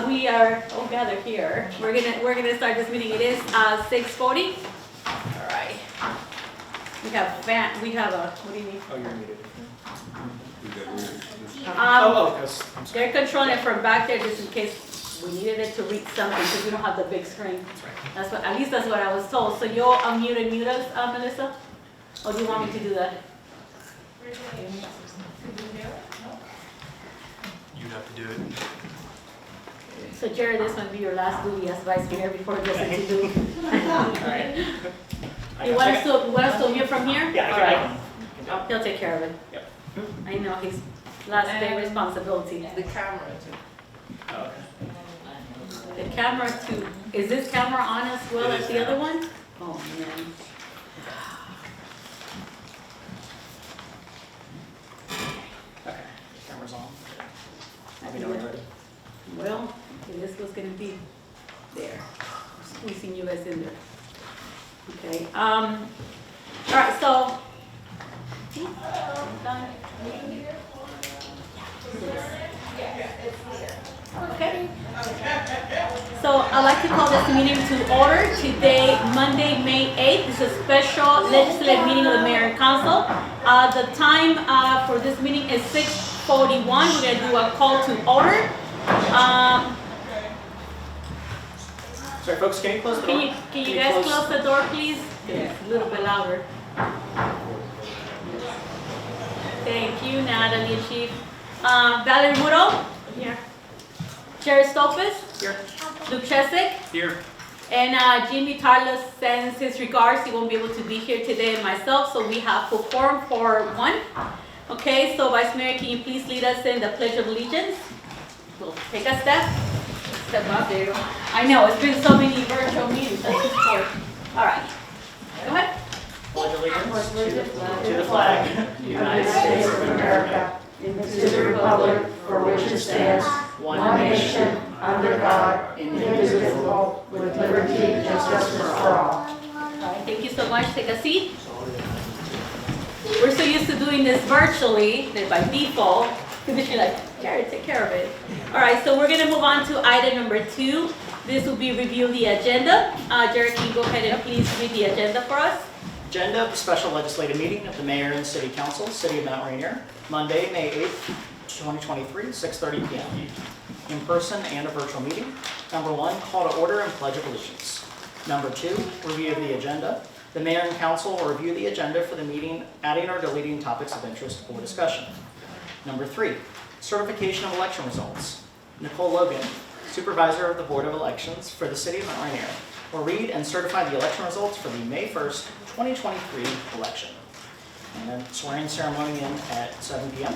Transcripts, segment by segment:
we are all gathered here. We're gonna start this meeting. It is 6:40. All right. We have a. What do you need? Oh, you're muted. Because they're controlling it from back there just in case we needed it to read something because we don't have the big screen. That's what, at least that's what I was told. So you'll unmute and mute us, Melissa? Or do you want me to do that? You'd have to do it. So Jerry, this might be your last duty as vice mayor before it goes into duty. Alright. You want us to mute from here? Yeah, All right. He'll take care of it. Yep. I know his last big responsibility. The camera too. Oh, okay. The camera too. Is this camera on as well It as is the now. other one? Oh man. Okay. Camera's on. Let me know when you're ready. Well, okay, this was gonna be there. Squeezing you guys in there. Okay, all right, so. Okay. So I'd like to call this meeting to order today, Monday, May 8th. This is a special legislative meeting of the mayor and council. The time for this meeting is 6:41. We're gonna do a call to order. Sorry, folks, can you close the door? Can you guys close the door, please? It's a little bit louder. Thank you, Natalie and Chief. Valerie Woodall? Here. Jerry Stolfus? Here. Luke Chesick? Here. And Jimmy Tarlos sends his regards. He won't be able to be here today, and myself, so we have full quorum for one. Okay, so Vice Mayor, can you please lead us in the Pledge of Allegiance? We'll take a step. Step up, there you go. I know, it's been so many virtual meetings at this point. All right, go ahead. Pledge allegiance to the flag of the United States of America, and to the republic for which it stands, one nation, under God, indivisible, with liberty and justice for all. All right, thank you so much. Take a seat. We're so used to doing this virtually that by default, because you're like, Jared, take care of it. All right, so we're going to move on to item number 2. This will be review the agenda. Jared, can you go ahead and please read the agenda for us? Agenda of the special legislative meeting of the mayor and city council, city of Mount Rainier, Monday, May 8th, 2023, 6:30 p.m. In person and a virtual meeting. Number 1, call to order and pledge of allegiance. Number 2, review of the agenda. The mayor and council will review the agenda for the meeting, adding or deleting topics of interest or discussion. Number 3, certification of election results. Nicole Logan, supervisor of the Board of Elections for the city of Mount Rainier, will read and certify the election results for the May 1st, 2023 election. And then swearing ceremony in at 7 p.m.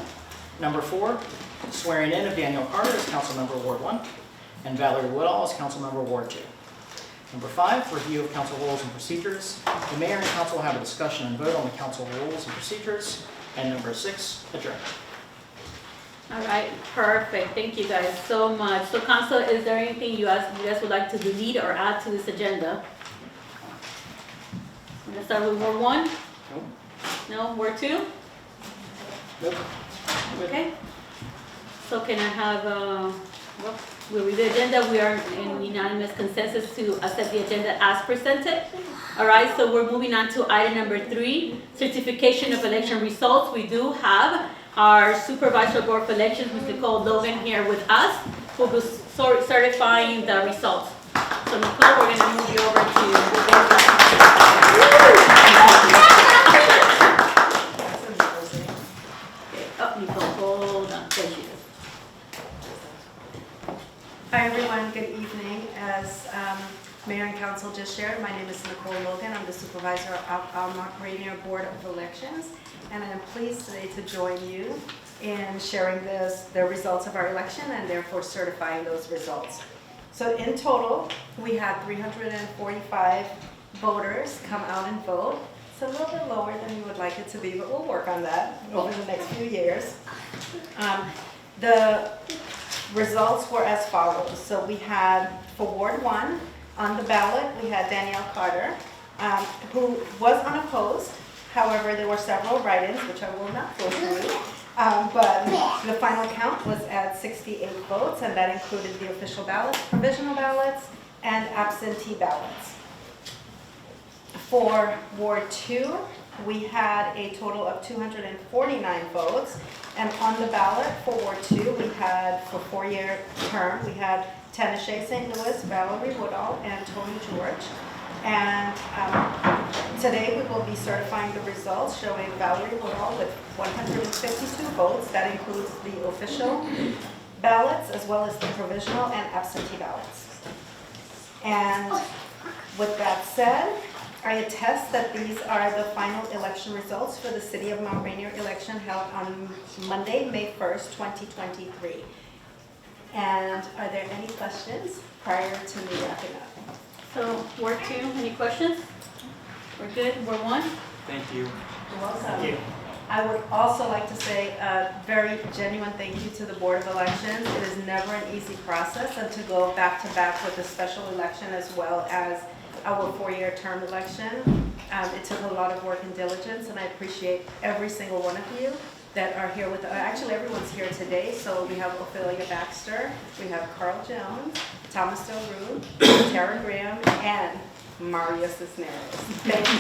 Number 4, swearing in of Danielle Carter as Councilmember Ward 1 and Valerie Woodall as Councilmember Ward 2. Number 5, review of council rules and procedures. The mayor and council will have a discussion and vote on the council rules and procedures. And number 6, adjournment. All right, perfect. Thank you guys so much. So council, is there anything you guys would like to delete or add to this agenda? I'm gonna start with Ward 1. Nope. No, Ward 2? Nope. Okay. So can I have, we'll read the agenda. We are in unanimous consensus to accept the agenda as presented. All right, so we're moving on to item number 3, certification of election results. We do have our supervisor board of elections, Ms. Nicole Logan, here with us, who will be certifying the results. So Nicole, we're gonna move you over to oh, Nicole, hold on. There she is. Hi everyone, good evening. As Mayor and Council just shared, my name is Nicole Logan. I'm the supervisor of our Rainier Board of Elections, and I'm pleased today to join you in sharing the results of our election and therefore certifying those results. So in total, we had 345 voters come out and vote. It's a little bit lower than we would like it to be, but we'll work on that over the next few years. The results were as follows. So we had, for Ward 1, on the ballot, we had Danielle Carter, who was unopposed. However, there were several write-ins, which I will not go through. But the final count was at 68 votes, and that included the official ballots, provisional ballots, and absentee ballots. For Ward 2, we had a total of 249 votes, and on the ballot for Ward 2, we had, for 4-year term, we had Tanisha St. Louis, Valerie Woodall, and Tony George. And today we will be certifying the results showing Valerie Woodall with 152 votes. That includes the official ballots as well as the provisional and absentee ballots. And with that said, I attest that these are the final election results for the City of Mount Rainier election held on Monday, May 1st, 2023. And are there any questions prior to me wrapping up? So, Ward 2, any questions? We're good, Ward 1? Thank you. You're welcome. Thank you. I would also like to say a very genuine thank you to the Board of Elections. It is never an easy process, and to go back to back with a special election as well as our 4-year term election. It took a lot of work and diligence, and I appreciate every single one of you that are here with us. Actually, everyone's here today. So we have Ophelia Baxter, we have Carl Jones, Thomas Del Rue, Tara Graham, and Mario Cisneros. Thank you.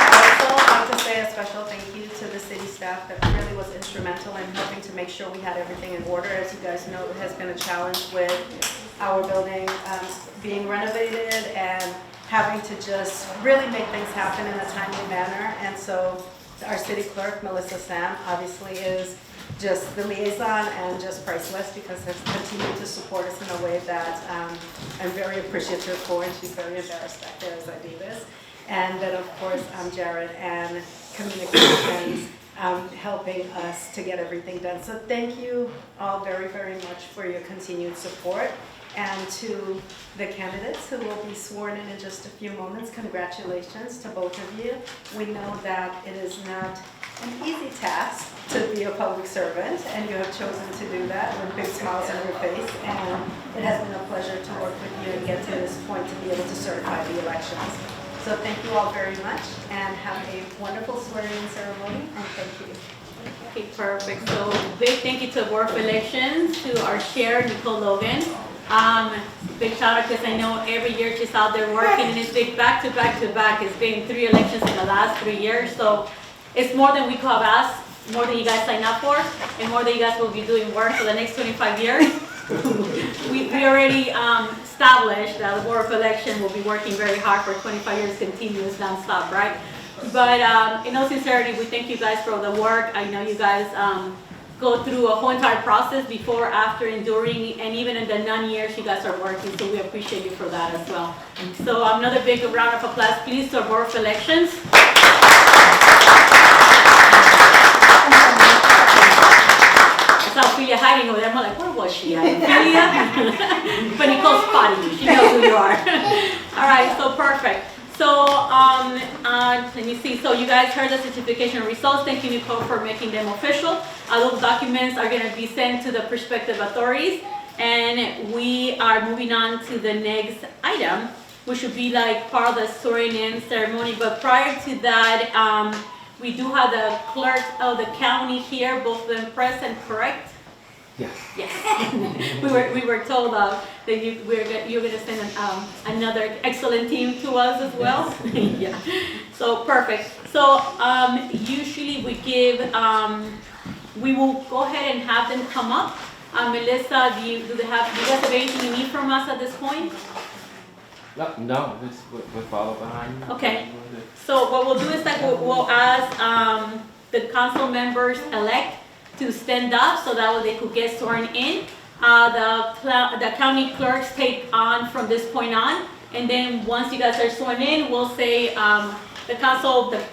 I'd also like to say a special thank you to the city staff that really was instrumental in helping to make sure we had everything in order. As you guys know, it has been a challenge with our building being renovated and having to just really make things happen in a timely manner. And so our city clerk, Melissa Sam, obviously is just the liaison and just priceless because has continued to support us in a way that I'm very appreciative for, and she's very embarrassed back there as I do this. And then of course, Jared and communications helping us to get everything done. So thank you all very, very much for your continued support. And to the candidates who will be sworn in just a few moments, congratulations to both of you. We know that it is not an easy task to be a public servant, and you have chosen to do that with big smiles on your face. And it has been a pleasure to work with you and get to this point to be able to certify the elections. So thank you all very much, and have a wonderful swearing-in ceremony, and thank you. Okay, perfect. So big thank you to Board of Elections, to our chair, Nicole Logan. Big shout out because I know every year she's out there working, and it's big back to back to back. It's been 3 elections in the last 3 years, so it's more than we could have asked, more than you guys signed up for, and more than you guys will be doing work for the next 25 years. we already established that the Board of Election will be working very hard for 25 years continuous, non-stop, right? But in all sincerity, we thank you guys for the work. I know you guys go through a whole entire process before, after, and during, and even in the non-years you guys are working, so we appreciate you for that as well. So another big round of applause, please, to our Board of Elections. I saw Ophelia hiding over there. I'm like, where was she? Ophelia? But Nicole's spotting you. She knows who you are. All right, so perfect. So let me see. So you guys heard the certification results. Thank you, Nicole, for making them official. Those documents are going to be sent to the prospective authorities, and we are moving on to the next item, which would be like part of the swearing-in ceremony. But prior to that, we do have the clerk of the county here, both of them present, correct? Yes. Yes. we were told that you're going to send another excellent team to us as well. Yeah. So perfect. So usually we give, we will go ahead and have them come up. Melissa, do you guys have anything you need from us at this point? No, we'll follow behind you. Okay. So what we'll do is that we'll ask the council members elect to stand up so that way they could get sworn in. The county clerks take on from this point on, and then once you guys are sworn in, we'll say the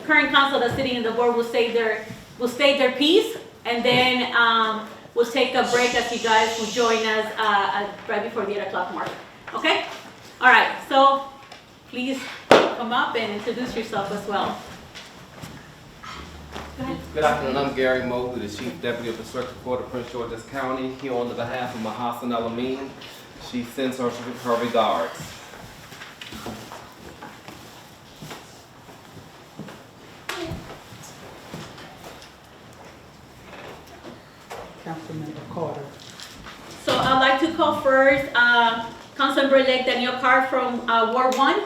current council that's sitting in the board will state their piece, and then we'll take a break as you guys will join us right before the 8 o'clock mark. Okay? All right. So please come up and introduce yourself as well. Good afternoon, I'm Gary Mosley, the Chief Deputy of the Circuit Court of Prince George's County, here on the behalf of Mahassan El-Amin. She sends her regards. Councilmember Carter. So I'd like to call first Councilmember-elect Danielle Carr from Ward 1.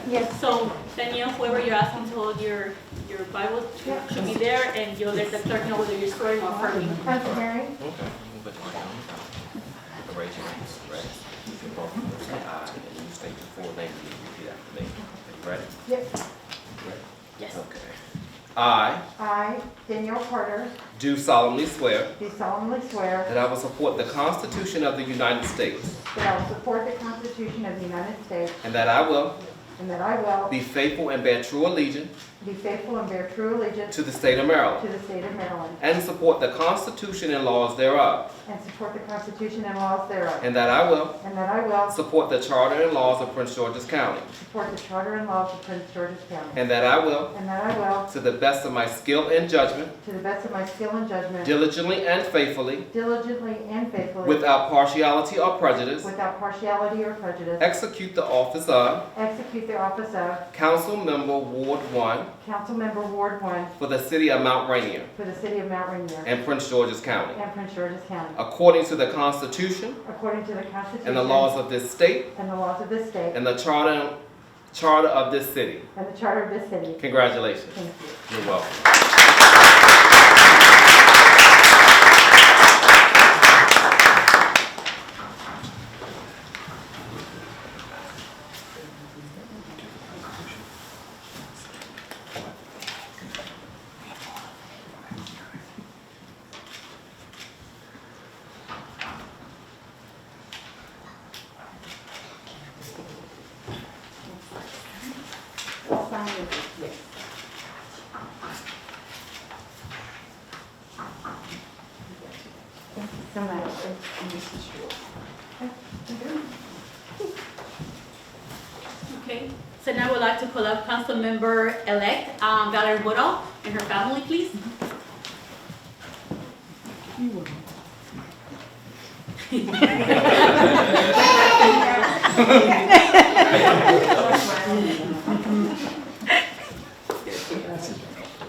Yes. So Danielle, whoever you're asking to hold your Bible should be there, and you'll let the clerk know whether you're swearing or affirming. Council Mary? Okay. Move it down. Raise your hands. Ready? You can both say aye, and you state your full name and you repeat after me. Ready? Yes. Ready? Yes. Okay. I I, Danielle Carter, do solemnly swear do solemnly swear that I will support the Constitution of the United States that I will support the Constitution of the United States and that I will and that I will be faithful and bear true allegiance be faithful and bear true allegiance to the state of to Maryland the state of Maryland and support the Constitution and laws thereof, and support the Constitution and laws thereof, and that I will and that I will support the Charter and laws of Prince George's County, support the Charter and laws of Prince George's County, and that I will, and that I will, to the best of my skill and judgment, to the best of my skill and judgment, diligently and faithfully, diligently and faithfully, without partiality or prejudice, without partiality or prejudice, execute the office of execute the office of Councilmember Ward 1 Councilmember Ward 1 for the city of Mount Rainier for the city of Mount Rainier and Prince George's County, and Prince George's County, according to the Constitution according to the Constitution and the laws of this state and the laws of this state and the Charter of this city. and the Charter of this city. Congratulations. Thank you. You're welcome. So much. Okay. So now we'd like to call up Councilmember-elect Valerie Woodall and her family, please.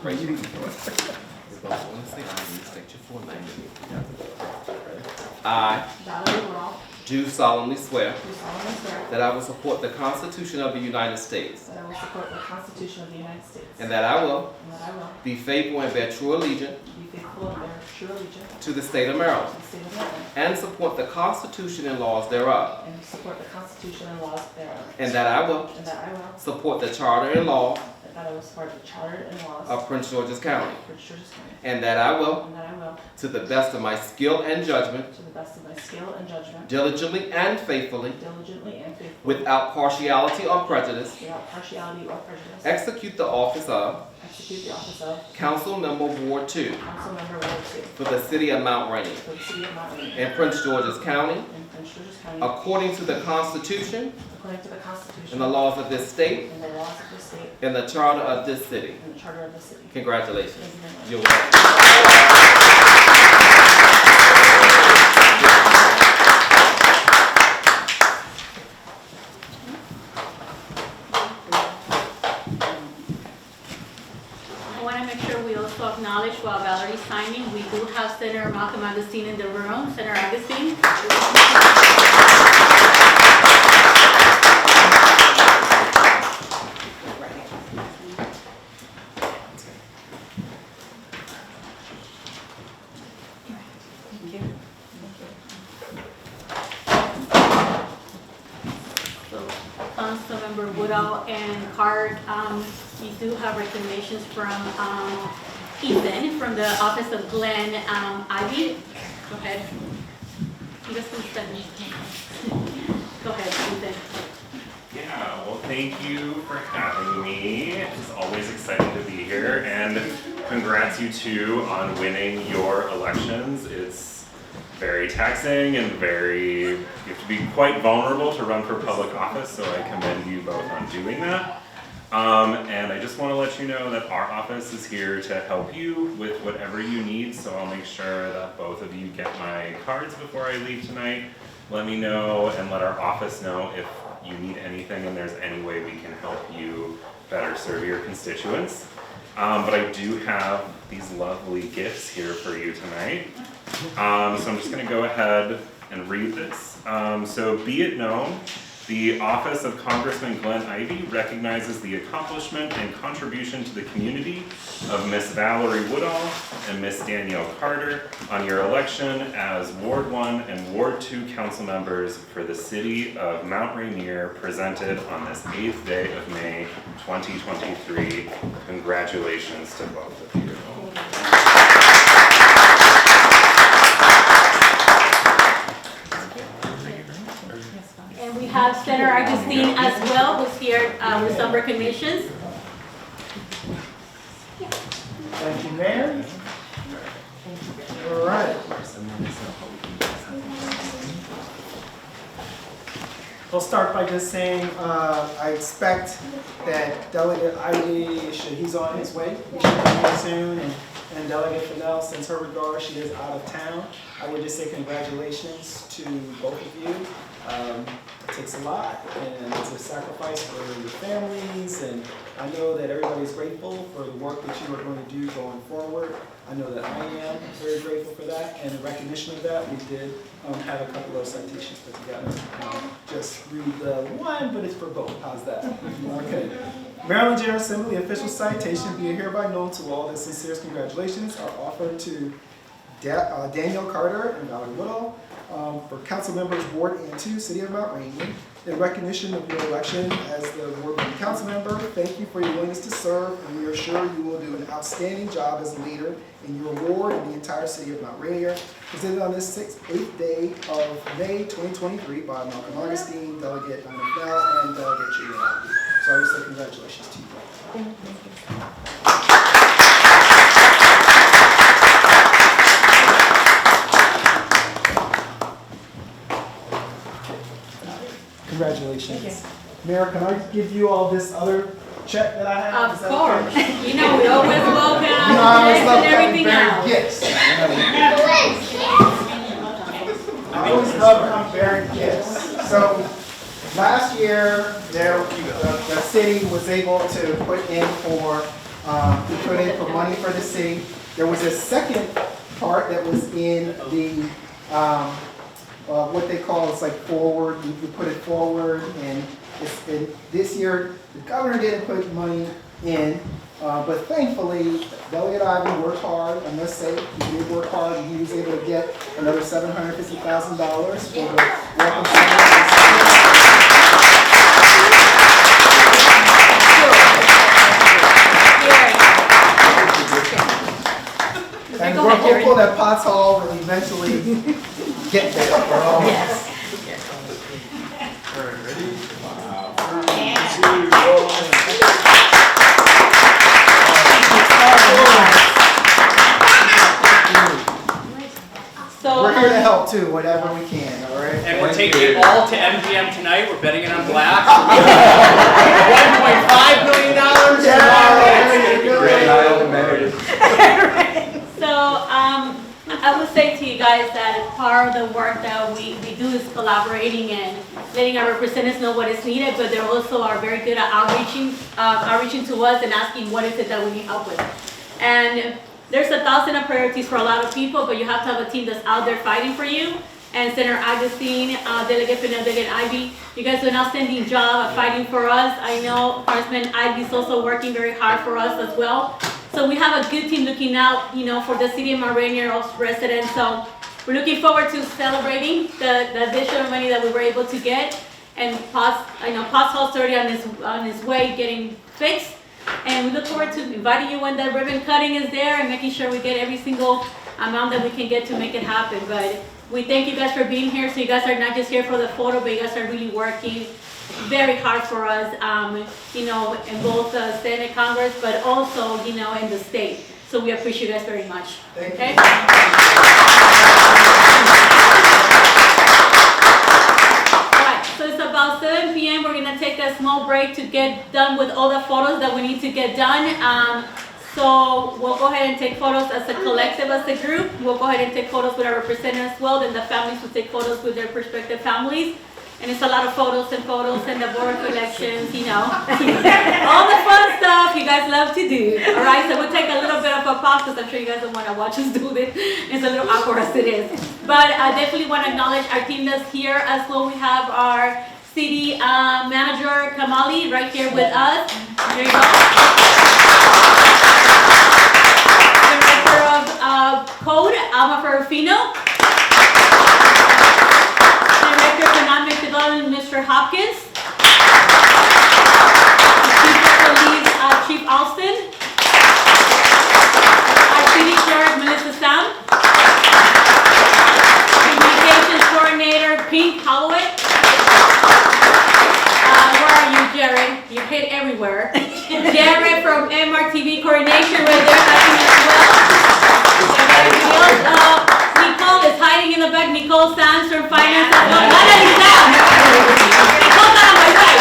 Raise your hand. State your full name. I Valerie Woodall, do solemnly swear do solemnly swear that I will support the Constitution of the United States that I will support the Constitution of the United States and that I will and that I will be faithful and bear true allegiance be faithful and bear true allegiance to the state of to Maryland the state of Maryland and support the Constitution and laws thereof, and support the Constitution and laws thereof, and that I will and that I will support the Charter and laws that I will support the Charter and laws of Prince George's County, of Prince George's County, and that I will, and that I will, to the best of my skill and judgment, to the best of my skill and judgment, diligently and faithfully, diligently and faithfully, without partiality or prejudice, without partiality or prejudice, execute the office of execute the office of Councilmember Ward 2 Councilmember Ward 2 for the city of Mount Rainier for the city of Mount Rainier and Prince George's County, and Prince George's County, according to the Constitution according to the Constitution and the laws of this state and the laws of the state and the Charter of this city. and the Charter of the city. Congratulations. Thank you very much. You're welcome. I want to make sure we also acknowledge while Valerie's signing, we do have Senator Malcolm Agustin in the room. Senator Agustin. So Councilmember Woodall and Card, you do have recommendations from Ethan from the office of Glenn Ivy. Go ahead. You guys can step in. Go ahead, Ethan. Yeah, well, thank you for having me. It's always exciting to be here, and congrats you two on winning your elections. It's very taxing and you have to be quite vulnerable to run for public office, so I commend you both on doing that. And I just want to let you know that our office is here to help you with whatever you need, so I'll make sure that both of you get my cards before I leave tonight. Let me know and let our office know if you need anything and there's any way we can help you better serve your constituents. But I do have these lovely gifts here for you tonight. So I'm just gonna go ahead and read this. So be it known, the Office of Congressman Glenn Ivey recognizes the accomplishment and contribution to the community of Miss Valerie Woodall and Miss Danielle Carter on your election as Ward 1 and Ward 2 council members for the city of Mount Rainier, presented on this 8th day of May 2023. Congratulations to both of you. And we have Senator Augustine as well, who's here with some recognitions. Thank you, Mayor. All right. I'll start by just saying I expect that Delegate Ivey, he's on his way, he should be here soon, and Delegate Fidel, since her regard, she is out of town. I would just say congratulations to both of you. It takes a lot, and it's a sacrifice for your families, and I know that everybody's grateful for the work that you are going to do going forward. I know that I am very grateful for that, and in recognition of that, we did have a couple of citations put together. Just read the one, but it's for both. How's that? Okay. Maryland General Assembly official citation, be it hereby known to all that sincerest congratulations are offered to Danielle Carter and Valerie Woodall for council members Ward and 2, City of Mount Rainier. In recognition of your election as the Ward 1 council member, thank you for your willingness to serve, and we are sure you will do an outstanding job as a leader in your ward and the entire city of Mount Rainier. Presented on this 8th day of May 2023 by Malcolm Augustine, Delegate Danielle, and Delegate Julia. So I would say congratulations to you both. Congratulations. Mayor, can I give you all this other check that I have? Of course. Okay? You know, we always welcome I and everything else. Gifts. I always love unbearing gifts. So last year, the city was able to put in for money for the city. There was a second part that was in the what they call, it's like forward, you put it forward, and this year the governor didn't put money in, but thankfully Delegate Ivey worked hard. I must say he did work hard, and he was able to get another $750,000 for the welcome center. And we're hopeful that Potts Hall will eventually get there. Yes. So we're here to help too, whatever we can, all right? And we're taking it all to MGM tonight. We're betting it on black. $1.5 million tomorrow. So I would say to you guys that part of the work that we do is collaborating and letting our representatives know what is needed, but they also are very good at outreaching to us and asking what is it that we need help with. And there's 1,000 priorities for a lot of people, but you have to have a team that's out there fighting for you. And Senator Augustine, Delegate Fidel, Delegate Ivey, you guys do an outstanding job of fighting for us. I know Congressman Ivey is also working very hard for us as well. So we have a good team looking out, you know, for the city of Mount Rainier residents. So we're looking forward to celebrating the additional money that we were able to get. And Potts Hall's already on his way getting fixed. And we look forward to inviting you when the ribbon cutting is there and making sure we get every single amount that we can get to make it happen. But we thank you guys for being here. So you guys are not just here for the photo, but you guys are really working very hard for us, you know, in both the Senate, Congress, but also, you know, in the state. So we appreciate you guys very much. Thank okay? you. Alright, so it's about 7 p.m. We're gonna take a small break to get done with all the photos that we need to get done. So we'll go ahead and take photos as a collective, as a group. We'll go ahead and take photos with our representatives as well. Then the families will take photos with their prospective families. And it's a lot of photos and the board of elections, you know. All the fun stuff you guys love to do. All right, so we'll take a little bit of a pause because I'm sure you guys don't want to watch us do this. It's a little awkward as it is. But I definitely want to acknowledge our team that's here as well. We have our city manager, Kamali, right here with us. There you go. Director of Code, Alma Ferrufino. Director of Economic Development, Mr. Hopkins. Chief of Police, Chief Alston. Our city clerk, Melissa Sam. Communications coordinator, Pink Holloway. Where are you, Jared? You're hit everywhere. Jared from MRTV coordination right there, as well. Nicole is hiding in the back. Nicole Sands from finance as well. Natalie Sam. Nicole's not on my side.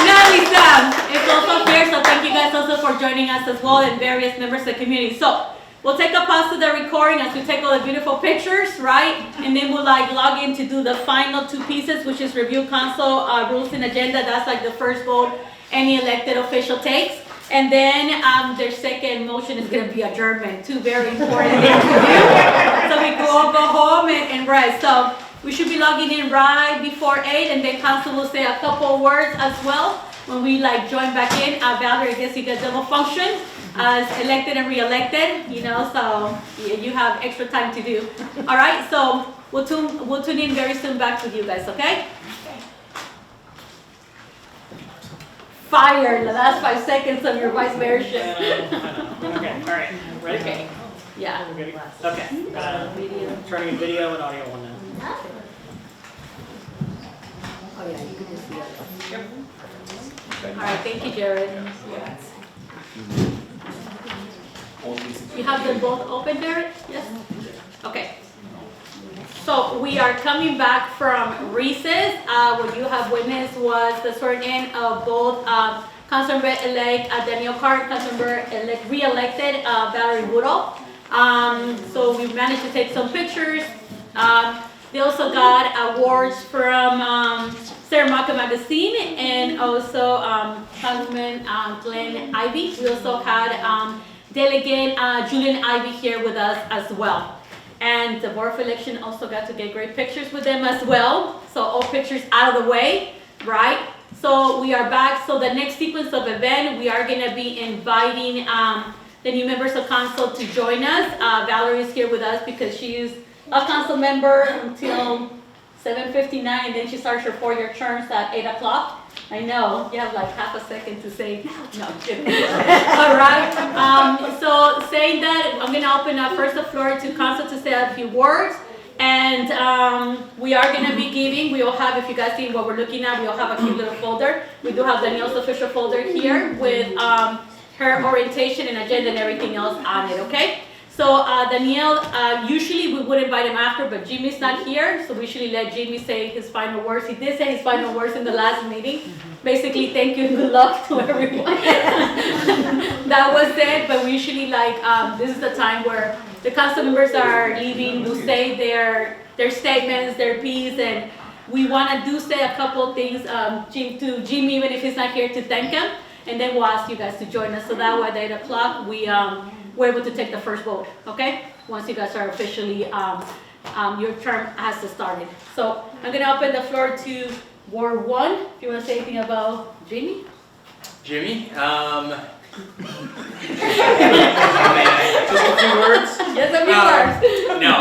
Natalie Sam is also here, so thank you guys also for joining us as well, and various members of the community. So we'll take a pause to the recording as we take all the beautiful pictures, right? And then we'll log in to do the final two pieces, which is review council rules and agenda. That's like the first vote any elected official takes. And then their second motion is going to be adjournment. Two very important things to do. So we can all go home and rest. So we should be logging in right before 8, and then council will say a couple words as well when we join back in. Valerie, I guess you get double function as elected and re-elected, you know, so you have extra time to do. All right, so we'll tune in very soon back with you guys, okay? Fire in the last 5 seconds of your vice mayorship. Okay, all right, ready? Okay. Yeah. We're good? Okay. Turning in video and audio on now. Oh yeah, you can just see it. All right, thank you, Jared. You have them both open, Jared? Yes? Okay. So we are coming back from recess. What you have witnessed was the sworn in of both Councilmember-elect Danielle Carr, Councilmember-elect re-elected Valerie Woodall. So we managed to take some pictures. They also got awards from Sarah Maka Magazine and also Councilman Glenn Ivy. We also had Delegate Julian Ivy here with us as well. And the Board of Election also got to get great pictures with them as well. So all pictures out of the way, right? So we are back. So the next sequence of event, we are gonna be inviting the new members of council to join us. Valerie is here with us because she is a council member until 7:59, and then she starts her 4-year terms at 8 o'clock. I know, you have like half a second to say, no, I'm kidding. All right, so saying that, I'm gonna open up first the floor to council to say a few words. And we are gonna be giving, we all have, if you guys see what we're looking at, we all have a cute little folder. We do have Danielle's official folder here with her orientation and agenda and everything else on it, okay? So Danielle, usually we would invite him after, but Jimmy's not here, so we usually let Jimmy say his final words. He did say his final words in the last meeting. Basically, thank you and good luck to everyone. That was it, but we usually this is the time where the council members are leaving to say their statements, their piece, and we want to say a couple things to Jimmy, even if he's not here, to thank him, and then we'll ask you guys to join us. So that way at 8 o'clock, we're able to take the first vote, okay? Once you guys are officially, your term has started. So I'm gonna open the floor to Ward 1. If you wanna say anything about Jimmy? Jimmy, just a few words? Yes, a few words. No,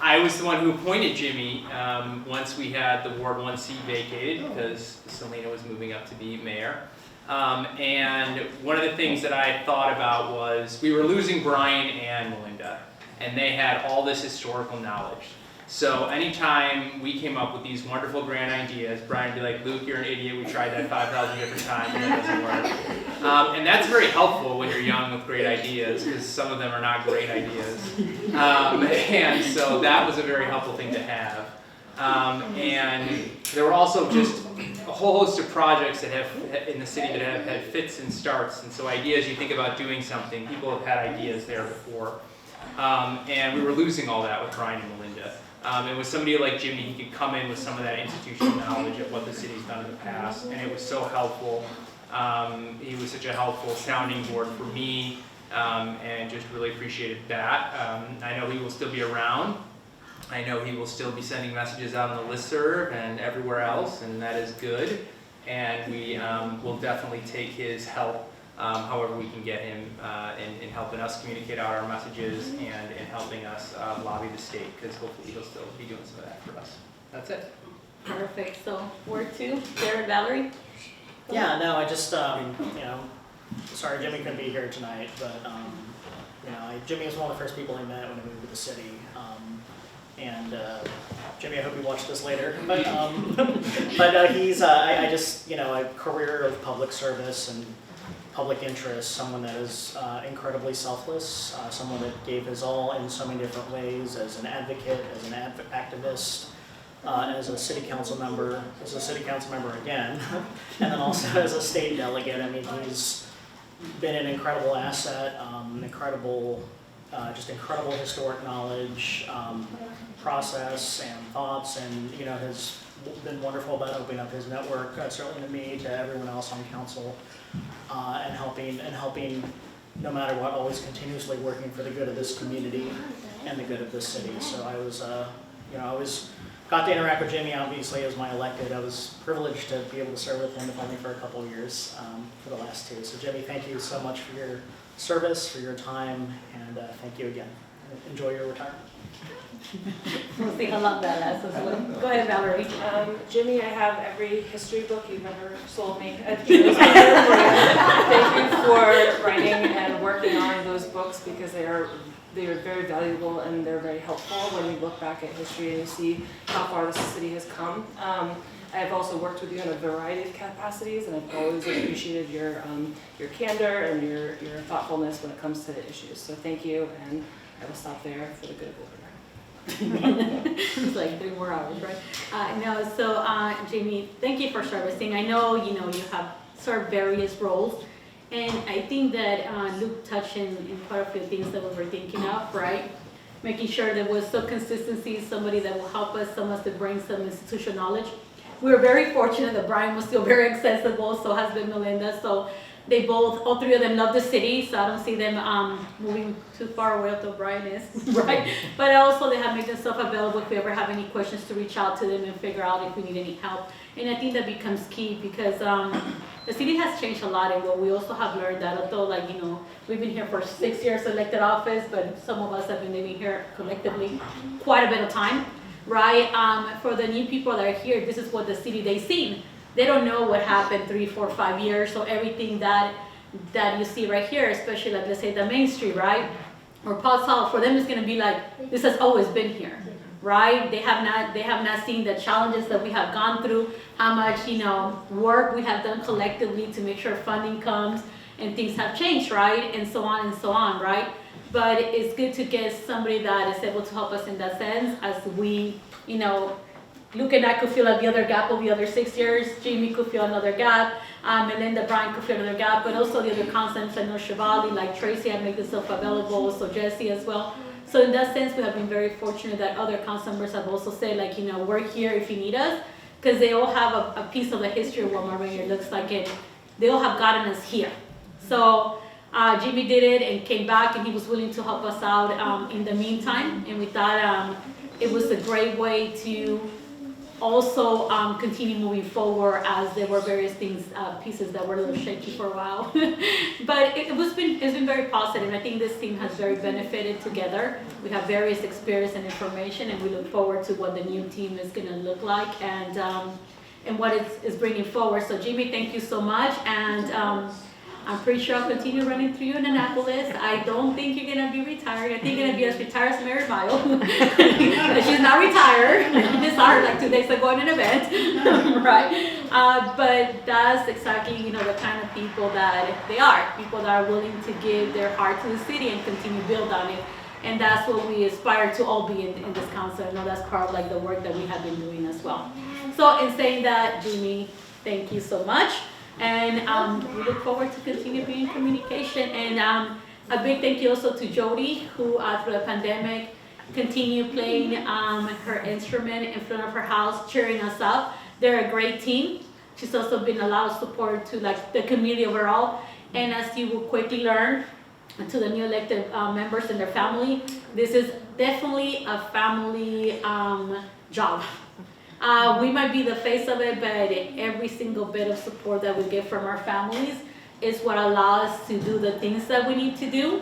I was the one who appointed Jimmy once we had the Ward 1 seat vacated because Selena was moving up to be mayor. And one of the things that I thought about was we were losing Brian and Melinda, and they had all this historical knowledge. So anytime we came up with these wonderful grand ideas, Brian would be like, Luke, you're an idiot, we tried that 5,000 different times and that doesn't work. And that's very helpful when you're young with great ideas, because some of them are not great ideas. And so that was a very helpful thing to have. And there were also just a whole host of projects that have in the city that have had fits and starts, and so ideas, you think about doing something, people have had ideas there before. And we were losing all that with Brian and Melinda. And with somebody like Jimmy, he could come in with some of that institutional knowledge of what the city's done in the past, and it was so helpful. He was such a helpful sounding board for me, and just really appreciated that. I know he will still be around. I know he will still be sending messages out on the listserv and everywhere else, and that is good. And we will definitely take his help however we can get him in helping us communicate out our messages and in helping us lobby the state, because hopefully he'll still be doing some of that for us. That's it. Perfect. So Ward 2, Jared, Valerie? Yeah, no, I just, sorry Jimmy couldn't be here tonight, but, Jimmy was one of the first people I met when I moved to the city. Jimmy, I hope you watch this later, but he's, a career of public service and public interest, someone that is incredibly selfless, someone that gave his all in so many different ways, as an advocate, as an activist, as a city council member again, and then also as a state delegate. I mean, he's been an incredible asset, incredible historic knowledge, process and thoughts, and has been wonderful about opening up his network, certainly to me, to everyone else on council, and helping no matter what, always continuously working for the good of this community and the good of this city. So I was, I always got to interact with Jimmy, obviously, as my elected. I was privileged to be able to serve with him, if only for a couple of years, for the last 2. So Jimmy, thank you so much for your service, for your time, and thank you again. Enjoy your retirement. We'll see how long that lasts as well. Go ahead, Valerie. Jimmy, I have every history book you've ever sold me. Thank you for writing and working on those books, because they are very valuable and they're very helpful when you look back at history and you see how far this city has come. I've also worked with you in a variety of capacities, and I've always appreciated your candor and your thoughtfulness when it comes to the issues. So thank you, and I will stop there for the good of the order. It's like 3 more hours, right? Jamie, thank you for servicing. I know, you have served various roles, and I think that Luke touched in quite a few things that we were thinking of, right? Making sure there was some consistency, somebody that will help us, someone to bring some institutional knowledge. We were very fortunate that Brian was still very accessible, so has been Melinda. So they all 3 of them love the city, so I don't see them moving too far away, although Brian is, right? But also they have made themselves available if we ever have any questions to reach out to them and figure out if we need any help. And I think that becomes key, because the city has changed a lot, and what we also have learned that although we've been here for 6 years elected office, but some of us have been living here collectively quite a bit of time, right? For the new people that are here, this is what the city they've seen. They don't know what happened 3, 4, 5 years. So everything that you see right here, especially like, let's say the Main Street, right? Or Paul South, for them it's gonna be like, this has always been here, right? They have not seen the challenges that we have gone through, how much, work we have done collectively to make sure funding comes and things have changed, right? And so on, right? But it's good to get somebody that is able to help us in that sense, as we, Luke and I could fill out the other gap of the other 6 years. Jamie could fill another gap. Melinda, Brian could fill another gap. But also the other constants, I know Shivali, like Tracy, had made themselves available. So Jesse as well. So in that sense, we have been very fortunate that other council members have also said, we're here if you need us. Because they all have a piece of the history of what Rainier looks like. And they all have gotten us here. So Jimmy did it and came back, and he was willing to help us out in the meantime. And we thought it was a great way to also continue moving forward, as there were various things, pieces that were a little shaky for a while. But it's been very positive. I think this team has very benefited together. We have various experience and information, and we look forward to what the new team is going to look like and what it's bringing forward. So Jimmy, thank you so much. And I'm pretty sure I'll continue running through you in Annapolis. I don't think you're gonna be retired. I think you're gonna be as retired as Mary Mile. She's not retired. I just saw her 2 days ago in an event, right? But that's exactly, the kind of people that they are. People that are willing to give their heart to the city and continue to build on it. And that's what we aspire to all be in this council. I know that's part of the work that we have been doing as well. So in saying that, Jimmy, thank you so much. And we look forward to continue being in communication. And A big thank you also to Jody, who through the pandemic continued playing her instrument in front of her house, cheering us up. They're a great team. She's also been a lot of support to like the community overall. And as you will quickly learn, to the new elected members and their family, this is definitely a family job. We might be the face of it, but every single bit of support that we get from our families is what allows us to do the things that we need to do.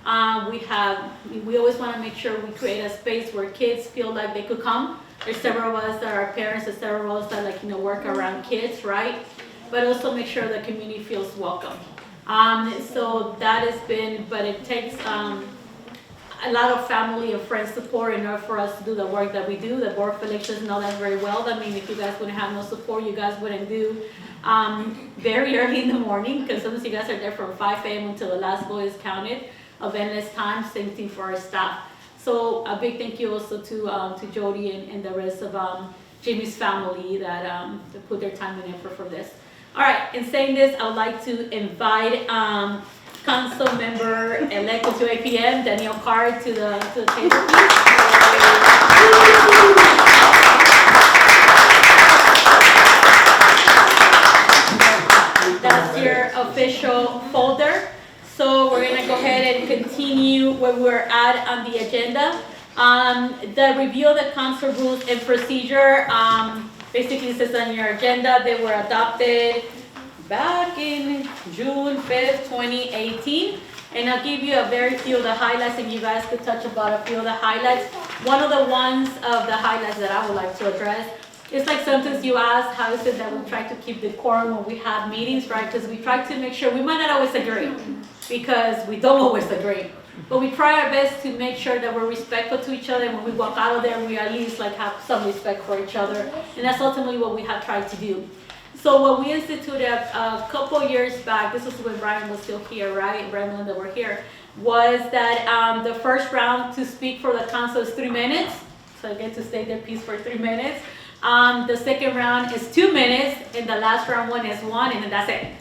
We always want to make sure we create a space where kids feel like they could come. There's several of us that are parents, there's several of us that work around kids, right? But also make sure the community feels welcome. So that has been, but it takes a lot of family and friends support in order for us to do the work that we do. The Board of Elections know that very well. I mean, if you guys wouldn't have no support, you guys wouldn't do very early in the morning, because sometimes you guys are there from 5 a.m. until the last vote is counted, of endless time. Same thing for our staff. So a big thank you also to Jody and the rest of Jimmy's family that put their time and effort for this. All right, in saying this, I would like to invite Councilmember elected to APM, Danielle Carr, to the table, please. That's your official folder. So we're gonna go ahead and continue where we're at on the agenda. The review of the council rules and procedure, basically says on your agenda, they were adopted back in June 5th, 2018. And I'll give you a very few of the highlights, and you guys could touch about a few of the highlights. One of the ones of the highlights that I would like to address, it's like sometimes you ask, how is it that we try to keep decorum when we have meetings, right? Because we try to make sure, we might not always agree, because we don't always agree. But we try our best to make sure that we're respectful to each other, and when we walk out of there, we at least like have some respect for each other. And that's ultimately what we have tried to do. So what we instituted a couple years back, this was when Brian was still here, right? Brian and Linda were here, was that the first round to speak for the council is 3 minutes. So I get to state their piece for 3 minutes. The second round is 2 minutes, and the last round one is 1, and then that's it.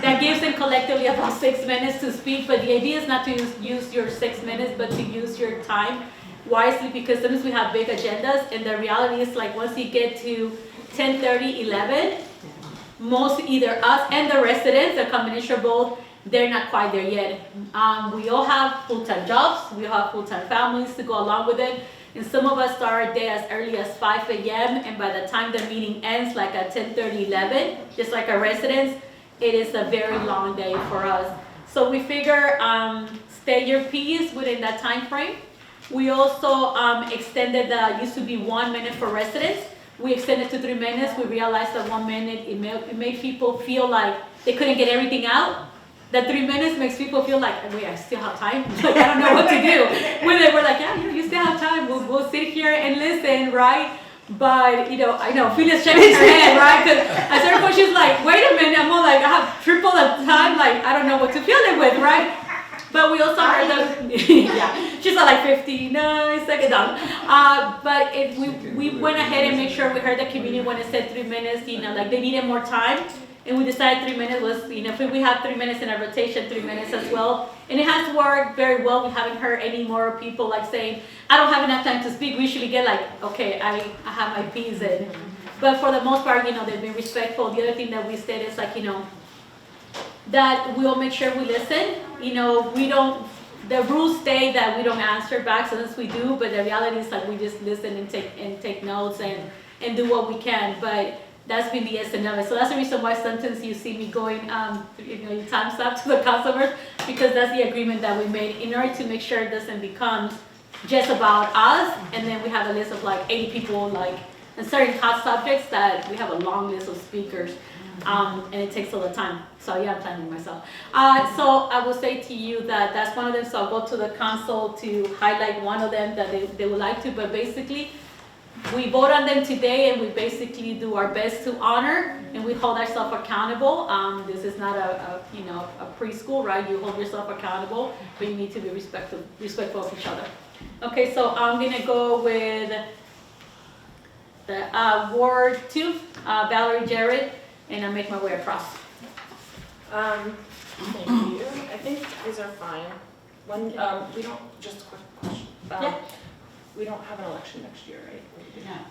That gives them collectively about 6 minutes to speak, but the idea is not to use your 6 minutes, but to use your time wisely, because sometimes we have big agendas, and the reality is like once you get to 10:30, 11, most either us and the residents, a combination of both, they're not quite there yet. We all have full-time jobs, we all have full-time families to go along with it. And some of us start our day as early as 5 a.m. and by the time the meeting ends, like at 10:30, 11, just like our residents, it is a very long day for us. So we figure stay your piece within that time frame. We also extended used to be 1 minute for residents. We extended to 3 minutes. We realized that 1 minute, it made people feel like they couldn't get everything out. That 3 minutes makes people feel like, wait, I still have time? Like, I don't know what to do. When they were like, yeah, you still have time. We'll sit here and listen, right? But, I know, Phyllis shaking her head, right? Because at a certain point, she's like, wait a minute. I'm all like, I have triple the time. Like, I don't know what to fill it with, right? But we also heard that, yeah, she's at like 59 seconds down. But we went ahead and made sure we heard the community when it said 3 minutes, like they needed more time. And we decided 3 minutes was, if we have 3 minutes in a rotation, 3 minutes as well. And it has worked very well. We haven't heard any more people like saying, I don't have enough time to speak. We usually get like, okay, I have my piece in. But for the most part, they've been respectful. The other thing that we said is like, that we'll make sure we listen. The rules state that we don't answer back, sometimes we do, but the reality is like we just listen and take notes and do what we can. But that's been the essence of it. So that's the reason why sometimes you see me going, you time stop to the customers, because that's the agreement that we made in order to make sure it doesn't become just about us. And then we have a list of like 80 people, like, and certain hot subjects that we have a long list of speakers. And it takes a lot of time. So yeah, I'm timing myself. So I will say to you that that's one of them. So I'll go to the council to highlight one of them that they would like to, but basically we vote on them today and we basically do our best to honor and we hold ourselves accountable. This is not a preschool, right? You hold yourself accountable, but you need to be respectful of each other. Okay, so I'm gonna go with the Ward 2, Valerie Jarrett, and I'll make my way across. Thank you. I think these are fine. When, we don't, just a quick question. Yeah. We don't have an election next year, right?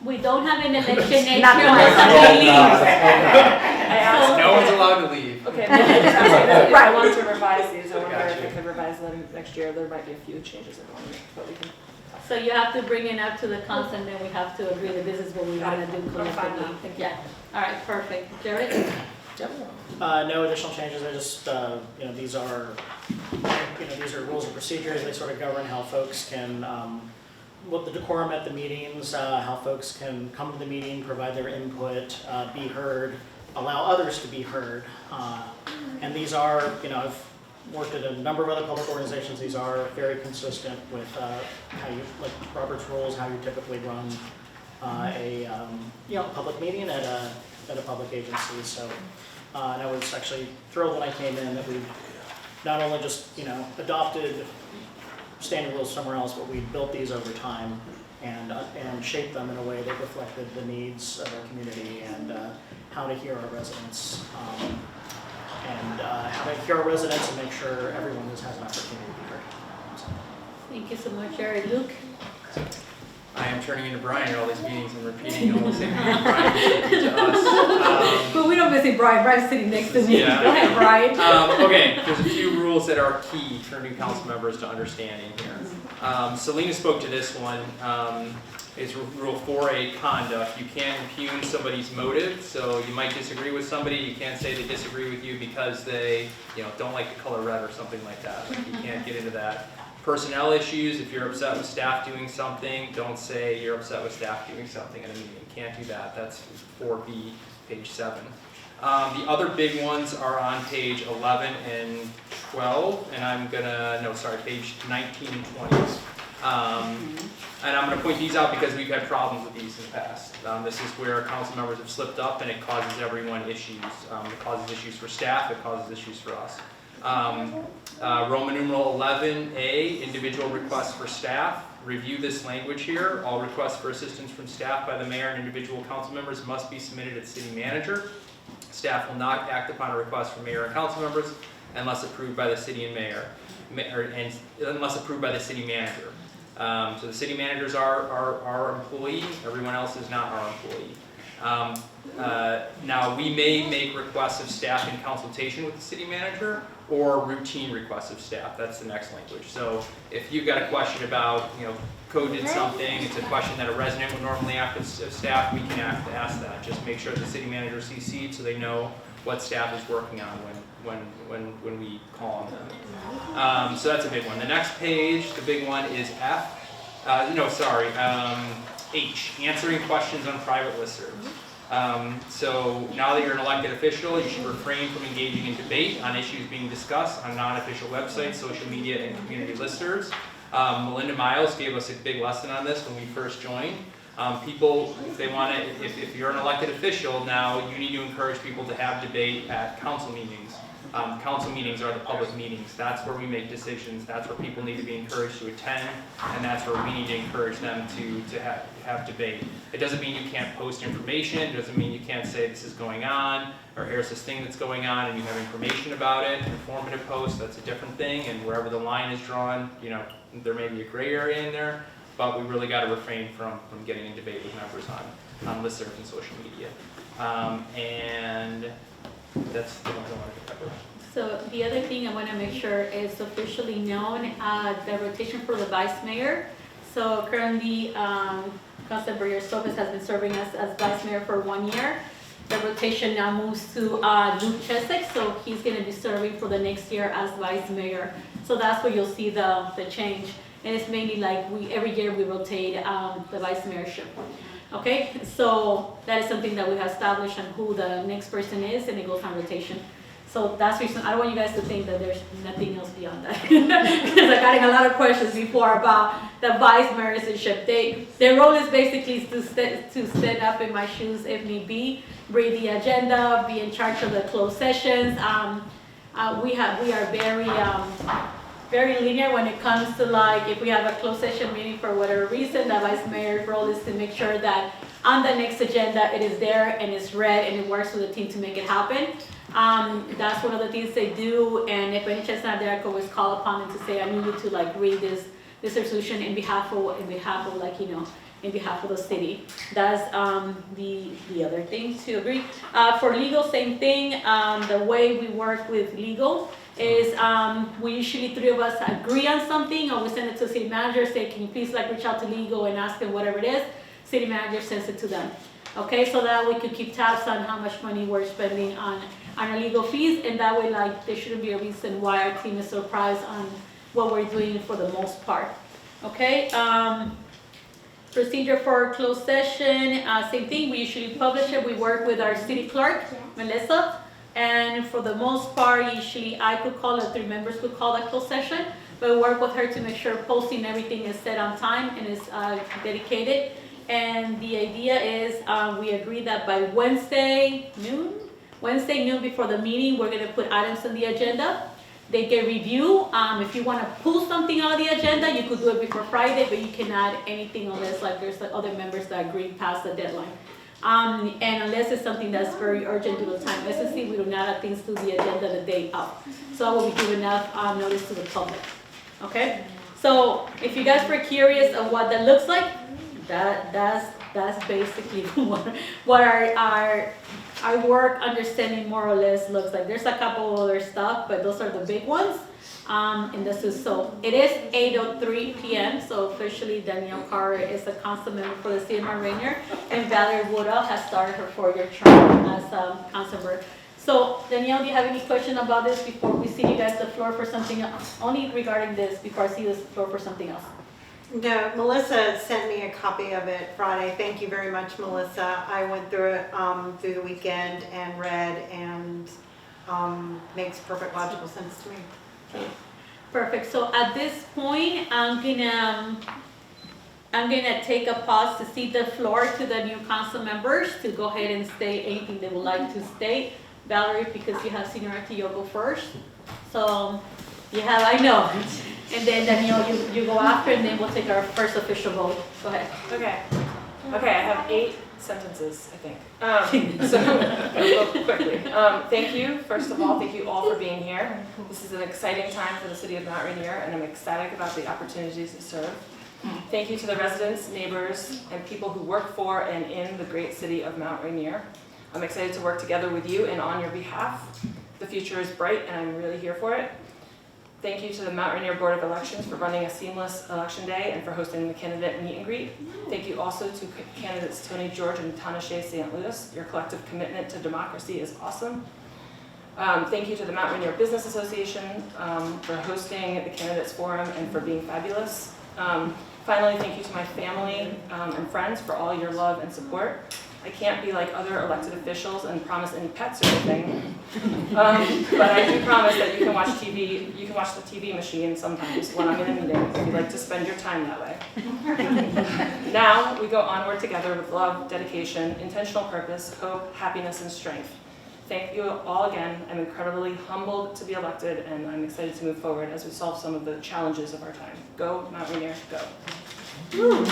We don't have an election next year Not unless somebody leaves. I asked. No one's allowed to leave. Okay, but I just asked if Right. I wanted to revise these, I wonder if Gotcha. I could revise them next year. There might be a few changes I want to make, but we can. So you have to bring it up to the council and then we have to agree that this is what we want to do I'm fine collectively. now. Thank you. Yeah, all right, perfect. Jared? No additional changes, I just, these are, these are rules and procedures, they sort of govern how folks can, what the decorum at the meetings, how folks can come to the meeting, provide their input, be heard, allow others to be heard. And these are, I've worked at a number of other public organizations, these are very consistent with how you, like Robert's rules, how you typically run a public meeting at a public agency. So, and I was actually thrilled when I came in that we not only just adopted standing rules somewhere else, but we built these over time and shaped them in a way that reflected the needs of our community and how to hear our residents. How to hear our residents and make sure everyone has an opportunity to be heard. So. Thank you so much, Jared. Luke? I am turning into Brian at all these meetings and repeating all the same things Brian said to us. But we don't miss Brian. Brian's sitting next to me. Yeah. Go ahead, Brian. Okay, there's a few rules that are key for new council members to understanding here. Selena spoke to this one. It's Rule 4A, conduct. You can't impugn somebody's motive, so you might disagree with somebody. You can't say they disagree with you because they, don't like the color red or something like that. Like, you can't get into that. Personnel issues, if you're upset with staff doing something, don't say you're upset with staff doing something at a meeting. Can't do that. That's 4B, page 7. The other big ones are on page 11 and 12, and page 19 and 20. And I'm going to point these out because we've had problems with these in the past. This is where council members have slipped up and it causes everyone issues. It causes issues for staff, it causes issues for us. Roman numeral 11A, individual requests for staff. Review this language here. All requests for assistance from staff by the mayor and individual council members must be submitted to the city manager. Staff will not act upon a request from mayor and council members unless approved by the city and mayor, and unless approved by the city manager. So the city manager is our employee, everyone else is not our employee. Now, we may make requests of staff in consultation with the city manager or routine requests of staff. That's the next language. So if you've got a question about, code did something, it's a question that a resident would normally ask of staff, we can ask that. Just make sure the city manager is CC'd so they know what staff is working on when we call on them. So that's a big one. The next page, the big one is H, answering questions on private listservs. So now that you're an elected official, you should refrain from engaging in debate on issues being discussed on non-official websites, social media, and community listservs. Melinda Miles gave us a big lesson on this when we first joined. People, if you're an elected official now, you need to encourage people to have debate at council meetings. Council meetings are the public meetings. That's where we make decisions. That's where people need to be encouraged to attend, and that's where we need to encourage them to have debate. It doesn't mean you can't post information. It doesn't mean you can't say this is going on, or here's this thing that's going on, and you have information about it. Informative post, that's a different thing, and wherever the line is drawn, there may be a gray area in there, but we really got to refrain from getting in debate with members on listservs and social media. And that's the one I wanted to cover. So the other thing I want to make sure is officially known, the rotation for the vice mayor. So currently, Councilmember Ward has been serving us as vice mayor for 1 year. The rotation now moves to Luke Chesek, so he's going to be serving for the next year as vice mayor. So that's where you'll see the change. And it's mainly like every year we rotate the vice mayorship. Okay, so that is something that we have established on who the next person is, and it goes on rotation. So that's the reason I don't want you guys to think that there's nothing else beyond that. Because I got a lot of questions before about the vice mayorship. Their role is basically to stand up in my shoes if need be, read the agenda, be in charge of the closed sessions. We are very linear when it comes to if we have a closed session meeting for whatever reason, the vice mayor's role is to make sure that on the next agenda it is there and it's read and it works with the team to make it happen. That's one of the things they do, and if any chance not there, I could always call upon them to say, I need you to like read this resolution in behalf of like, you know, in behalf of the city. That's the other thing to agree. For legal, same thing. The way we work with legal is we usually three of us agree on something, or we send it to the city manager, say, can you please like reach out to legal and ask them whatever it is. City manager sends it to them. Okay, so that we could keep tabs on how much money we're spending on our legal fees, and that way like there shouldn't be a reason why our team is surprised on what we're doing for the most part. Okay, procedure for closed session, same thing, we usually publish it. We work with our city clerk, Melissa, and for the most part, usually I could call it, 3 members could call that closed session, but we work with her to make sure posting everything is set on time and is dedicated. And the idea is we agree that by Wednesday noon before the meeting, we're gonna put items on the agenda. They get review. If you wanna pull something out of the agenda, you could do it before Friday, but you can add anything unless like there's like other members that agree past the deadline. And unless it's something that's very urgent due to the time necessity, we do not add things to the agenda the day of. So I will be giving enough notice to the public. Okay? So if you guys were curious of what that looks like, that's basically what our work understanding more or less looks like. There's a couple other stuff, but those are the big ones. And this is so it is 8:03 p.m. So officially Danielle Carr is a council member for the city of Rainier, and Valerie Woodall has started her 4-year term as council member. So Danielle, do you have any question about this before we see you guys the floor for something else? Only regarding this before I see the floor for something else. No, Melissa sent me a copy of it Friday. Thank you very much, Melissa. I went through it through the weekend and read, and makes perfect logical sense to me. Okay. Perfect. So at this point, I'm gonna take a pause to cede the floor to the new council members to go ahead and state anything they would like to state. Valerie, because you have seniority, you'll go first. So you have, I know. And then Danielle, you go after, and then we'll take our first official vote. Go ahead. Okay, I have 8 sentences, I think. So, I'll go quickly. Thank you, first of all, thank you all for being here. This is an exciting time for the city of Mount Rainier, and I'm ecstatic about the opportunities to serve. Thank you to the residents, neighbors, and people who work for and in the great city of Mount Rainier. I'm excited to work together with you and on your behalf. The future is bright, and I'm really here for it. Thank you to the Mount Rainier Board of Elections for running a seamless election day and for hosting the candidate meet and greet. Thank you also to candidates Tony George and Tanashe St. Louis. Your collective commitment to democracy is awesome. Thank you to the Mount Rainier Business Association for hosting the Candidates Forum and for being fabulous. Finally, thank you to my family and friends for all your love and support. I can't be like other elected officials and promise any pets or anything, but I do promise that you can watch TV. You can watch the TV machine sometimes when I'm in a meeting if you'd like to spend your time that way. Now we go onward together with love, dedication, intentional purpose, hope, happiness, and strength. Thank you all again. I'm incredibly humbled to be elected, and I'm excited to move forward as we solve some of the challenges of our time. Go, Mount Rainier, go. Woo.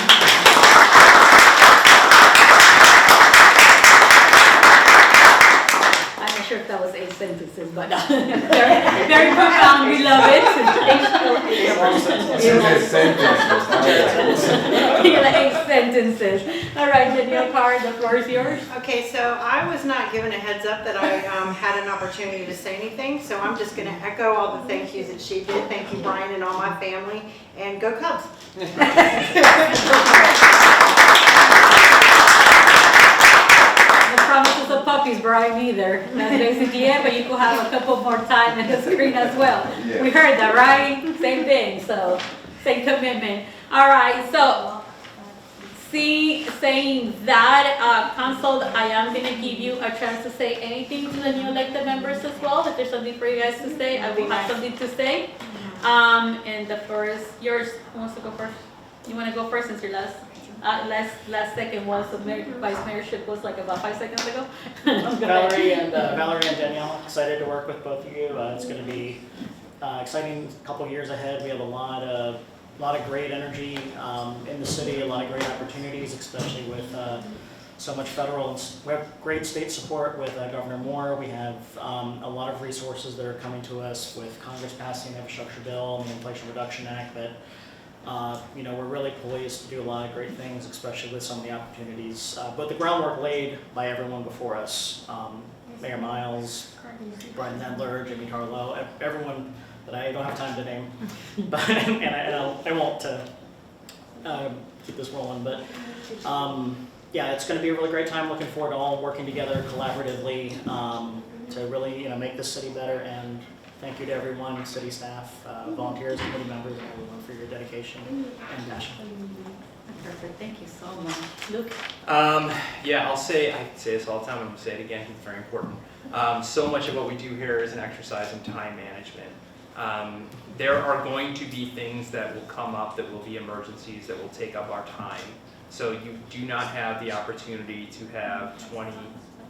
I'm not sure if that was 8 sentences, but very, very profound. We love it. You're like 8 sentences. All right, Danielle Carr, the floor is yours. Okay, so I was not given a heads up that I had an opportunity to say anything, so I'm just going to echo all the thank yous that she did. Thank you, Brian, and all my family, and go Cubs. Promises of puppies, Brian, either. That's basically it, but you could have a couple more time in the screen as well. Yeah. We heard that, right? Same thing, so same commitment. All right, so saying that, Council, I am going to give you a chance to say anything to the new elected members as well. If there's something for you guys to say, I will have something to say. And the floor is yours. Who wants to go first? You want to go first since you're last second was the vice mayorship was like about 5 seconds ago. Valerie and Danielle, excited to work with both of you. It's going to be exciting couple years ahead. We have a lot of great energy in the city, a lot of great opportunities, especially with so much federal, we have great state support with Governor Moore. We have a lot of resources that are coming to us with Congress passing the infrastructure bill and the Inflation Reduction Act that, we're really poised to do a lot of great things, especially with some of the opportunities. But the groundwork laid by everyone before us, Mayor Miles, Brian Nedler, Jimmy Carlo, everyone that I don't have time to name, but I won't keep this rolling. But yeah, it's going to be a really great time. Looking forward to all working together collaboratively to really make this city better. And thank you to everyone, city staff, volunteers, committee members, and everyone for your dedication and passion. Perfect, thank you so much. Luke? Yeah, I say this all the time, I'm gonna say it again, it's very important. So much of what we do here is an exercise in time management. There are going to be things that will come up that will be emergencies that will take up our time. So you do not have the opportunity to have 20,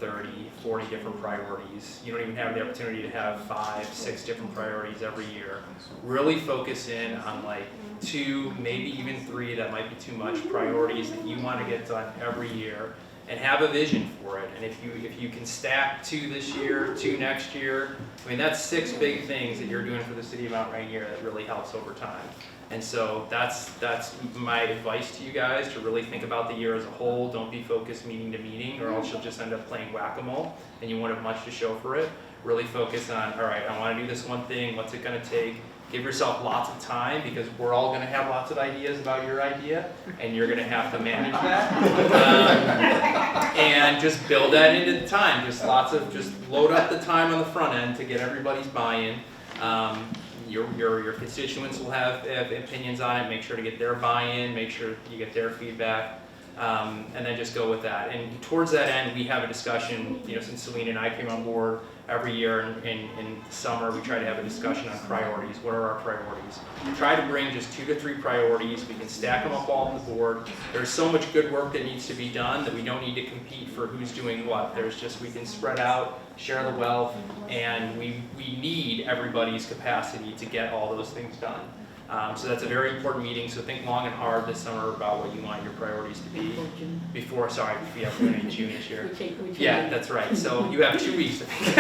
30, 40 different priorities. You don't even have the opportunity to have 5, 6 different priorities every year. Really focus in on like 2, maybe even 3, that might be too much, priorities that you want to get done every year, and have a vision for it. And if you can stack 2 this year, 2 next year, I mean that's 6 big things that you're doing for the city of Mount Rainier that really helps over time. And so that's my advice to you guys, to really think about the year as a whole. Don't be focused meeting to meeting, or else you'll just end up playing whack-a-mole and you won't have much to show for it. Really focus on, all right, I want to do this one thing, what's it going to take? Give yourself lots of time, because we're all going to have lots of ideas about your idea, and you're going to have to manage that. And just build that into the time. Just load up the time on the front end to get everybody's buy-in. Your constituents will have opinions on it. Make sure to get their buy-in. Make sure you get their feedback, and then just go with that. And towards that end, we have a discussion. Since Selena and I came on board, every year in summer, we try to have a discussion on priorities. What are our priorities? We try to bring just 2 to 3 priorities. We can stack them up all on the board. There's so much good work that needs to be done that we don't need to compete for who's doing what. We can spread out, share the wealth, and we need everybody's capacity to get all those things done. So that's a very important meeting, so think long and hard this summer about what you want your priorities to be before, we're going in June this year. Yeah, that's right, so you have 2 weeks to think.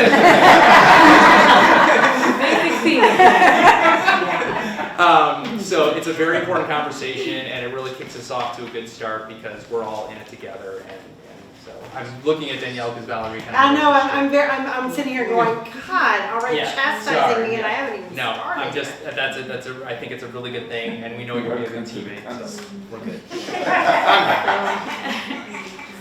So it's a very important conversation, and it really kicks us off to a good start because we're all in it together. And so I'm looking at Danielle because Valerie kind of. I know, I'm sitting here going, God, already chastising me, and I haven't even No, started. I'm just, I think it's a really good thing, and we know you're a good teammate, so we're good.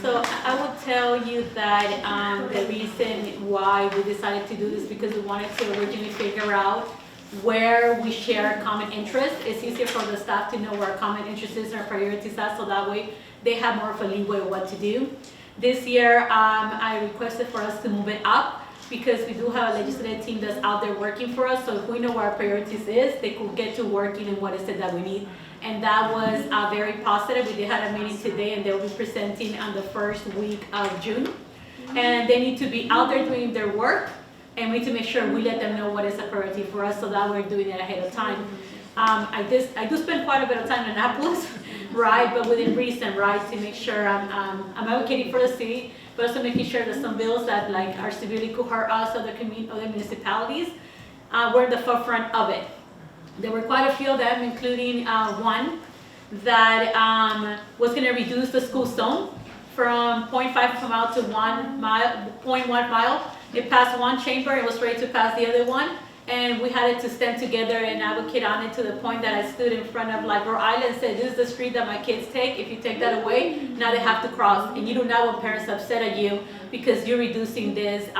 So I would tell you that the reason why we decided to do this because we wanted to originally figure out where we share common interests. It's easier for the staff to know where our common interests is and our priorities are, so that way they have more of a leeway of what to do. This year, I requested for us to move it up because we do have a legislative team that's out there working for us. So if we know where our priorities is, they could get to working and what is it that we need. And that was very positive. We did have a meeting today, and they'll be presenting on the first week of June. And they need to be out there doing their work, and we need to make sure we let them know what is a priority for us, so that we're doing it ahead of time. I do spend quite a bit of time in Annapolis, right? But within reason, right? To make sure I'm advocating for the city, but also making sure that some bills that are severely could hurt us, other municipalities, we're in the forefront of it. There were quite a few of them, including one that was going to reduce the school zone from 0.5 mile to 1 mile, 0.1 mile. It passed one chamber, it was ready to pass the other one, and we had to stand together and advocate on it to the point that I stood in front of Rhode Island and said, this is the street that my kids take. If you take that away, now they have to cross. And you do not want parents upset at you because you're reducing this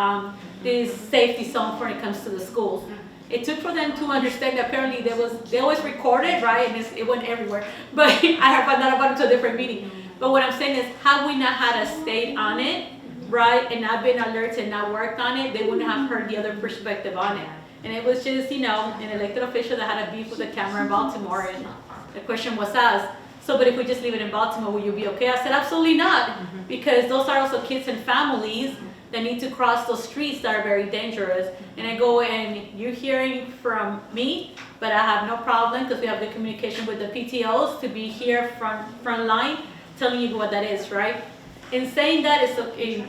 safety zone when it comes to the schools. It took for them to understand that apparently they always recorded, right? And it went everywhere. But I have found out about it to a different meeting. But what I'm saying is, had we not had a state on it, right, and not been alert and not worked on it, they wouldn't have heard the other perspective on it. And it was just, an elected official that had a beef with the camera in Baltimore, and the question was asked, but if we just leave it in Baltimore, will you be okay? I said, absolutely not, because those are also kids and families that need to cross those streets that are very dangerous. And I go, and you're hearing from me, but I have no problem, because we have the communication with the PTOs to be here front line, telling you what that is, right? In saying that,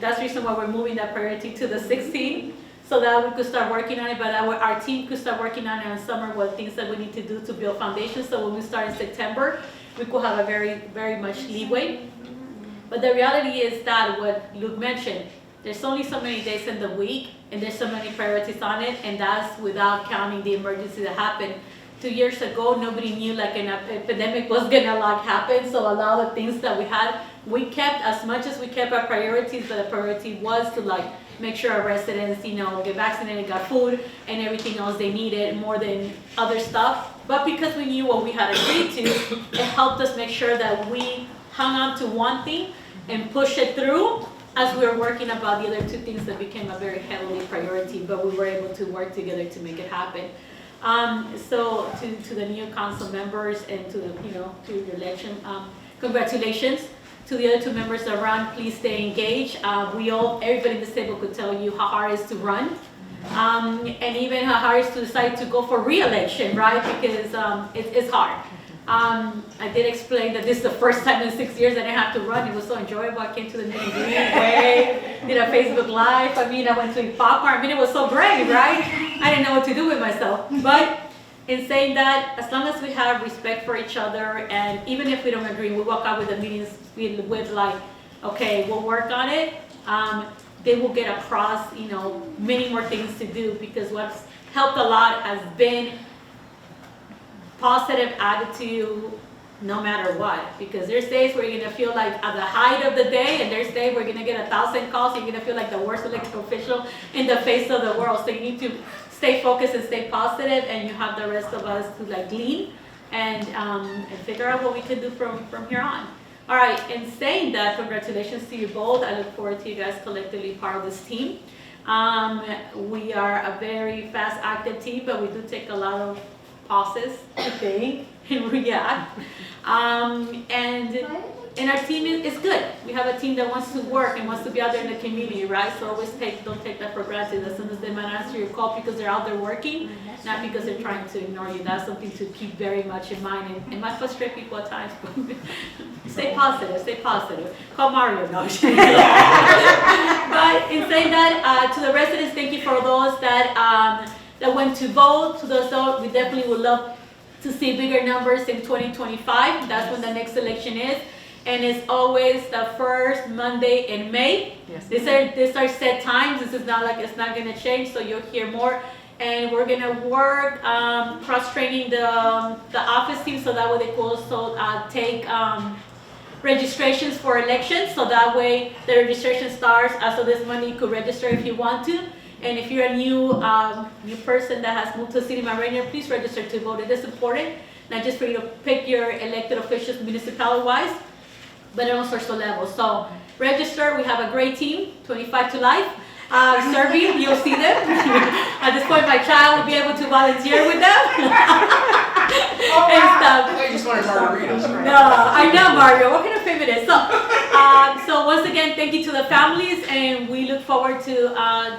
that's the reason why we're moving that priority to the 16th, so that we could start working on it, but our team could start working on it in summer, what things that we need to do to build foundations, so when we start in September, we could have a very, very much leeway. But the reality is that what Luke mentioned, there's only so many days in the week, and there's so many priorities on it, and that's without counting the emergency that happened. 2 years ago, nobody knew like an epidemic was gonna like happen, so a lot of things that we kept as much as we kept our priorities, but the priority was to like make sure our residents, get vaccinated, got food, and everything else they needed more than other stuff. But because we knew what we had agreed to, it helped us make sure that we hung on to one thing and push it through as we were working about the other two things that became a very heavily priority, but we were able to work together to make it happen. So to the new council members and to your election, congratulations. To the other two members that run, please stay engaged. Everybody in this table could tell you how hard it is to run, and even how hard it is to decide to go for re-election, right? Because it's hard. I did explain that this is the first time in 6 years that I have to run. It was so enjoyable. I came to the meeting, did a Facebook Live. I went to popcorn. It was so great, right? I didn't know what to do with myself. But in saying that, as long as we have respect for each other, and even if we don't agree, we walk out with the meetings with like, okay, we'll work on it. They will get across, many more things to do, because what's helped a lot has been positive attitude no matter what, because there's days where you're gonna feel like at the height of the day, and there's days where you're gonna get 1,000 calls, and you're gonna feel like the worst elected official in the face of the world. So you need to stay focused and stay positive, and you have the rest of us to like glean and figure out what we can do from here on. All right, in saying that, congratulations to you both. I look forward to you guys collectively part of this team. We are a very fast active team, but we do take a lot of pauses to think and react. And our team is good. We have a team that wants to work and wants to be out there in the community, right? So always don't take that for granted. As soon as they might answer your call because they're out there working, not because they're trying to ignore you. That's something to keep very much in mind. And it might frustrate people at times, but stay positive. Call Mario. No. But in saying that, to the residents, thank you for those that went to vote. To those that we definitely would love to see bigger numbers in 2025. That's when the next election is. And it's always the first Monday in May. Yes. These are set times. This is not like it's not going to change, so you'll hear more. And we're going to work cross-training the office team, so that way they could also take registrations for elections. So that way the registration starts as of this Monday. You could register if you want to. And if you're a new person that has moved to City of Rainier, please register to vote. It is important, not just for you to pick your elected officials municipality-wise, but at all sorts of levels. So register. We have a great team, 25 to life. Serving, you'll see them. At this point, my child will be able to volunteer with them. And stuff. I just wanted margaritas. No, I know, Mario. What kind of fame it is? So once again, thank you to the families, and we look forward to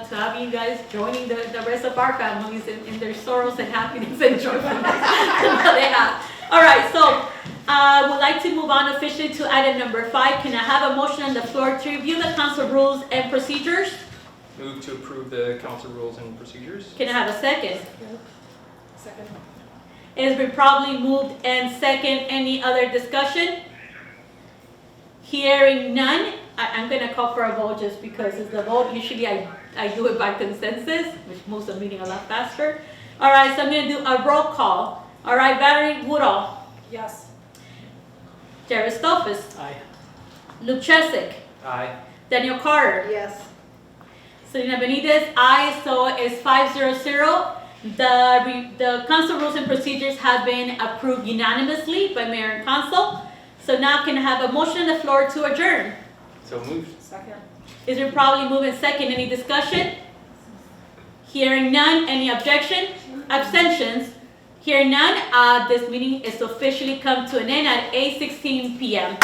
having you guys joining the rest of our families in their sorrows and happiness and joyfulness that they have. All right, so I would like to move on officially to item number 5. Can I have a motion on the floor to review the council rules and procedures? Move to approve the council rules and procedures. Can I have a second? Second. It has been probably moved and second. Any other discussion? Hearing none, I'm going to call for a vote just because it's the vote. Usually I do it by consensus, which moves the meeting a lot faster. All right, so I'm going to do a roll call. All right, Valerie Woodall. Yes. Jared Stolfus. Aye. Luke Chesick. Aye. Danielle Carter. Yes. Selena Benitez. Aye, so it's 5-0-0. The council rules and procedures have been approved unanimously by mayor and council. So now can I have a motion on the floor to adjourn? So moved. Second. Is it probably moved and second? Any discussion? Hearing none. Any objection? Abstentions? Hearing none. This meeting is officially come to an end at 8:16 p.m.